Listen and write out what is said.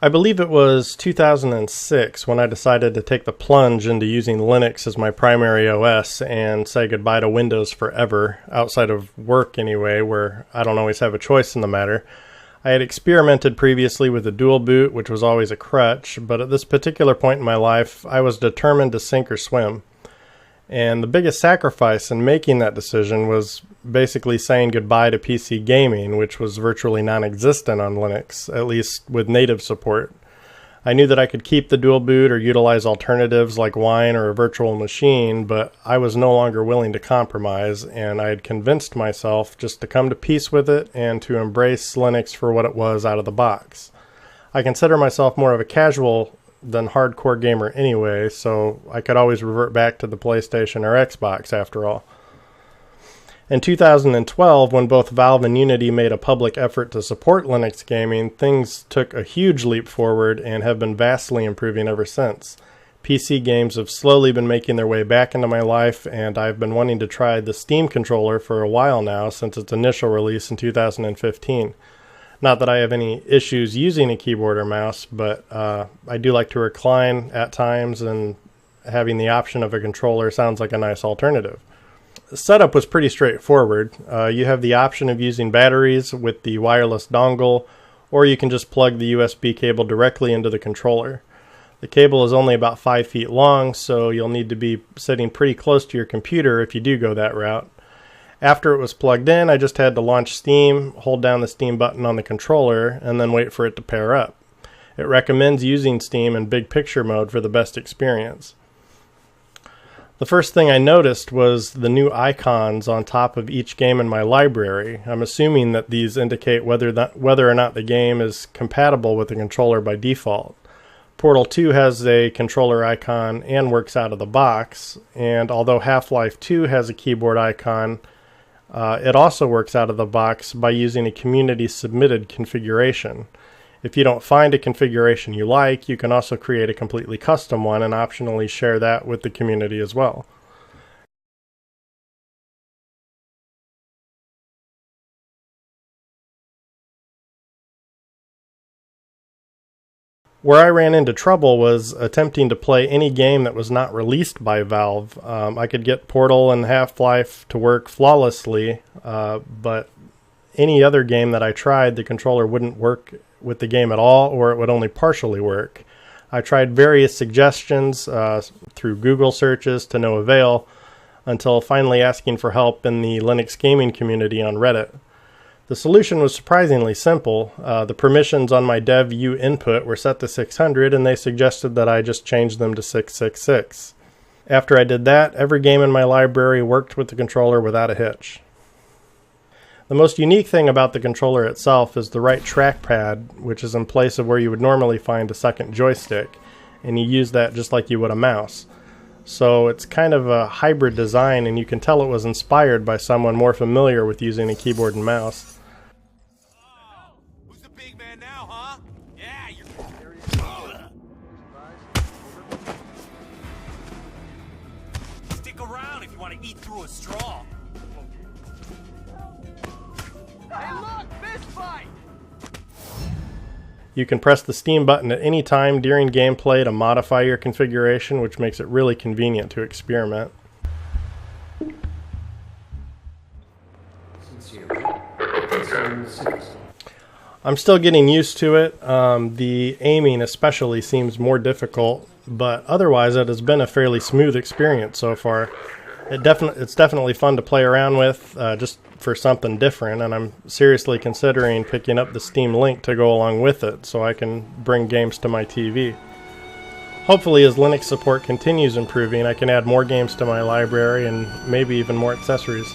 I believe it was 2006 when I decided to take the plunge into using Linux as my primary OS and say goodbye to Windows forever, outside of work anyway, where I don't always have a choice in the matter. I had experimented previously with a dual boot, which was always a crutch, but at this particular point in my life, I was determined to sink or swim. And the biggest sacrifice in making that decision was basically saying goodbye to PC gaming, which was virtually non-existent on Linux, at least with native support. I knew that I could keep the dual boot or utilize alternatives like Wine or a virtual machine, but I was no longer willing to compromise, and I had convinced myself just to come to peace with it and to embrace Linux for what it was out of the box. I consider myself more of a casual than hardcore gamer anyway, so I could always revert back to the PlayStation or Xbox after all. In 2012, when both Valve and Unity made a public effort to support Linux gaming, things took a huge leap forward and have been vastly improving ever since. PC games have slowly been making their way back into my life, and I've been wanting to try the Steam controller for a while now since its initial release in 2015. Not that I have any issues using a keyboard or mouse, but I do like to recline at times, and having the option of a controller sounds like a nice alternative. The setup was pretty straightforward. You have the option of using batteries with the wireless dongle, or you can just plug the USB cable directly into the controller. The cable is only about 5 feet long, so you'll need to be sitting pretty close to your computer if you do go that route. After it was plugged in, I just had to launch Steam, hold down the Steam button on the controller, and then wait for it to pair up. It recommends using Steam in big picture mode for the best experience. The first thing I noticed was the new icons on top of each game in my library. I'm assuming that these indicate whether or not the game is compatible with the controller by default. Portal 2 has a controller icon and works out of the box, and although Half-Life 2 has a keyboard icon, it also works out of the box by using a community-submitted configuration. If you don't find a configuration you like, you can also create a completely custom one and optionally share that with the community as well. Where I ran into trouble was attempting to play any game that was not released by Valve. I could get Portal and Half-Life to work flawlessly, but any other game that I tried, the controller wouldn't work with the game at all, or it would only partially work. I tried various suggestions through Google searches to no avail, until finally asking for help in the Linux gaming community on Reddit. The solution was surprisingly simple. The permissions on my dev U input were set to 600, and they suggested that I just change them to 666. After I did that, every game in my library worked with the controller without a hitch. The most unique thing about the controller itself is the right trackpad, which is in place of where you would normally find a second joystick, and you use that just like you would a mouse. So it's kind of a hybrid design, and you can tell it was inspired by someone more familiar with using a keyboard and mouse. Who's the big man now, huh? Yeah, you're... Stick around if you want to eat through a straw. Hey, look! Fist fight! You can press the Steam button at any time during gameplay to modify your configuration, which makes it really convenient to experiment. I'm still getting used to it. The aiming especially seems more difficult, but otherwise it has been a fairly smooth experience so far. It's definitely fun to play around with, just for something different, and I'm seriously considering picking up the Steam Link to go along with it so I can bring games to my TV. Hopefully, as Linux support continues improving, I can add more games to my library and maybe even more accessories.